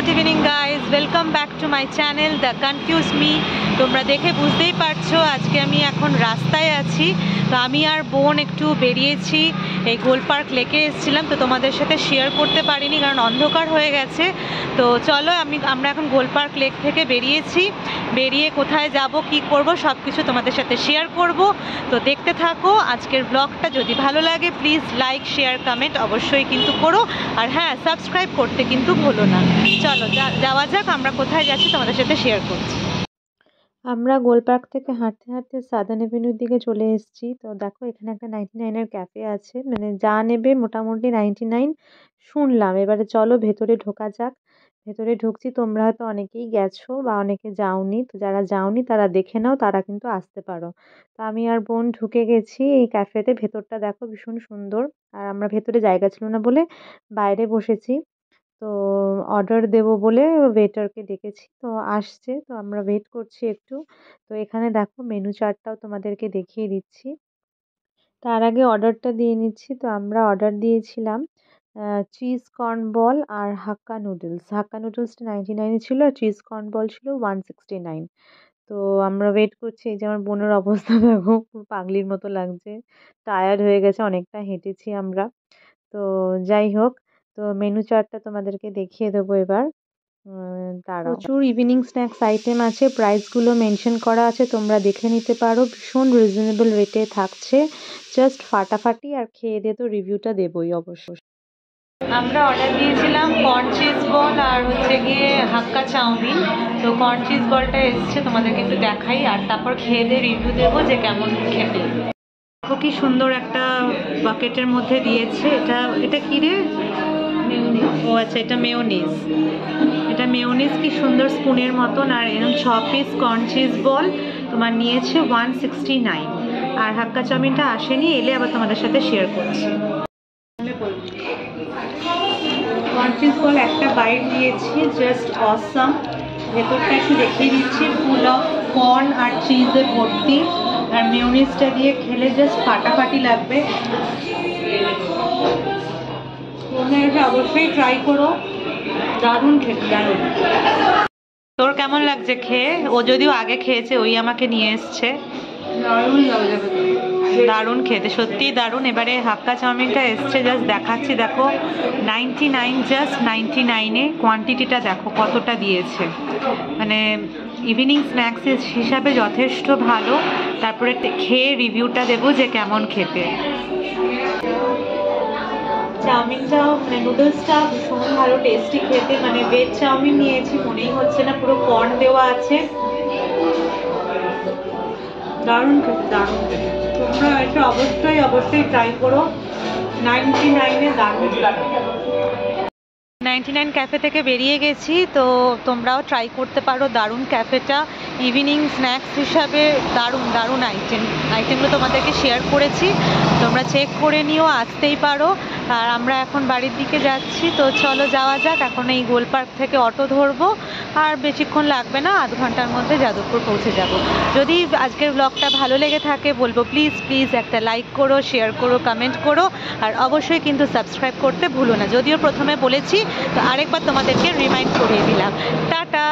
Good evening guys, welcome back to my channel the confuse me. তোমরা দেখে বুঝতেই পারছো আজকে আমি এখন রাস্তায় আছি। তো আমি আর বোন একটু বেরিয়েছি, এই গোল পার্ক লেকে এসেছিলাম, তো তোমাদের সাথে শেয়ার করতে পারিনি কারণ অন্ধকার হয়ে গেছে। তো চলো আমরা এখন গোল পার্ক লেক থেকে বেরিয়ে কোথায় যাব কি করব সব কিছু তোমাদের সাথে শেয়ার করব। তো দেখতে থাকো আজকের ব্লগটা। যদি ভালো লাগে প্লিজ লাইক শেয়ার কমেন্ট অবশ্যই কিন্তু করো, আর হ্যাঁ সাবস্ক্রাইব করতে কিন্তু ভুলো না। চলো যাওয়া যাক, আমরা কোথায় যাচ্ছি তোমাদের সাথে শেয়ার করছি। আমরা গোল পার্ক থেকে হাঁটতে হাঁটতে সাদার্ন এভিনিউর দিকে চলে এসেছি। তো দেখো এখানে একটা 99-এর ক্যাফে আছে, মানে যা নেবে মোটামুটি 99 শুনলাম। এবারে চলো ভেতরে ঢোকা যাক। ভেতরে ঢুকছি, তোমরা হয়তো অনেকেই গেছো বা অনেকে যাওনি, তো যারা যাওনি তারা দেখে নাও, তারা কিন্তু আসতে পারো। তো আমি আর বোন ঢুকে গেছি এই ক্যাফেতে। ভেতরটা দেখো ভীষণ সুন্দর, আর আমরা ভেতরে জায়গা ছিল না বলে বাইরে বসেছি। তো অর্ডার দেবো বলে ওয়েটারকে ডেকেছি, তো আসছে, তো আমরা ওয়েট করছি একটু। তো এখানে দেখো মেনু চার্টটাও তোমাদেরকে দেখিয়ে দিচ্ছি। তার আগে অর্ডারটা দিয়ে নিচ্ছি। তো আমরা অর্ডার দিয়েছিলাম চিজ কর্ন বল আর হাক্কা নুডলস। হাক্কা নুডলসটা 99 ছিল, আর চিজ কর্ন বল ছিল 169। তো আমরা ওয়েট করছি। এই যে আমার বোনের অবস্থা দেখো, পুরো পাগলির মতো লাগছে, টায়ার্ড হয়ে গেছে, অনেকটা হেঁটেছি আমরা। তো যাই হোক, তো মেনু চার্টটা তোমাদেরকে দেখিয়ে দেবো এবার। দাঁড়াও, প্রচুর ইভিনিং স্ন্যাক্স আইটেম আছে, প্রাইসগুলো মেনশন করা আছে, তোমরা দেখে নিতে পারো। ভীষণ রিজনেবল রেটে থাকছে, জাস্ট ফাটাফাটি। আর খেয়ে দিয়ে তো রিভিউটা দেবোই অবশ্যই। আমরা অর্ডার দিয়েছিলাম কর্ন চিজ বল আর হচ্ছে গিয়ে হাক্কা চাউমিন। তো কর্ন চিজ বলটা এসছে, তোমাদেরকে একটু দেখাই, আর তারপর খেয়ে দিয়ে রিভিউ দেবো যে কেমন খেতে। দেখো কি সুন্দর একটা বাকেটের মধ্যে দিয়েছে। এটা কি রে? ও আচ্ছা, এটা মেয়োনিজ। এটা মেয়োনিজ কি সুন্দর স্পুনের মতন। আর এরকম 6 পিস কর্ন চিজ বল তোমার নিয়েছে 169। আর হাক্কা চাউমিনটা আসেনি, এলে আবার তোমাদের সাথে শেয়ার করছি। কর্ন চিজ বল একটা বাইট দিয়েছি, জাস্ট অসাম। ভেতরটা একটু দেখিয়ে দিচ্ছি, ফুল অফ কর্ন আর চিজের ভর্তি। আর মেয়োনিজটা দিয়ে খেলে জাস্ট ফাটাফাটি লাগবে। তোমরা এটা অবশ্যই ট্রাই করো, দারুণ খেতে, দারুণ। তোর কেমন লাগছে খেয়ে? ও যদিও আগে খেয়েছে, ওই আমাকে নিয়ে এসছে। দারুণ খেতে, সত্যিই দারুণ। এবারে হাক্কা চাউমিনটা এসছে, জাস্ট দেখাচ্ছি দেখো, 99, জাস্ট 99-এ। কোয়ান্টিটিটা দেখো কতটা দিয়েছে, মানে ইভিনিং স্ন্যাক্স হিসাবে যথেষ্ট ভালো। তারপরে খেয়ে রিভিউটা দেবো যে কেমন খেতে। চাউমিনটাও মানে নুডলসটা ভীষণ ভালো টেস্টি খেতে, মানে ভেজ চাউমিন নিয়েছি মনেই হচ্ছে না, পুরো কর্ন দেওয়া আছে। দারুণ খেতে, দারুণ খেতে। তোমরা এটা অবশ্যই ট্রাই করো। 99-এ দারুণ। 99 ক্যাফে থেকে বেরিয়ে গেছি, তো তোমরাও ট্রাই করতে পারো, দারুণ ক্যাফেটা। ইভিনিং স্ন্যাক্স হিসাবে দারুণ আইটেমগুলো তোমাদেরকে শেয়ার করেছি, তোমরা চেক করে নিও, আসতেই পারো। আর আমরা এখন বাড়ির দিকে যাচ্ছি, তো চলো যাওয়া যাক। এখন এই গোল পার্ক থেকে অটো ধরবো, আর বেশিক্ষণ লাগবে না, আধ ঘন্টার মধ্যে যাদবপুর পৌঁছে যাব। যদি আজকের ব্লগটা ভালো লেগে থাকে বলবো প্লিজ একটা লাইক করো, শেয়ার করো, কমেন্ট করো, আর অবশ্যই কিন্তু সাবস্ক্রাইব করতে ভুলো না। যদিও প্রথমে বলেছি, তো আরেকবার তোমাদেরকে রিমাইন্ড করিয়ে দিলাম। টাটা।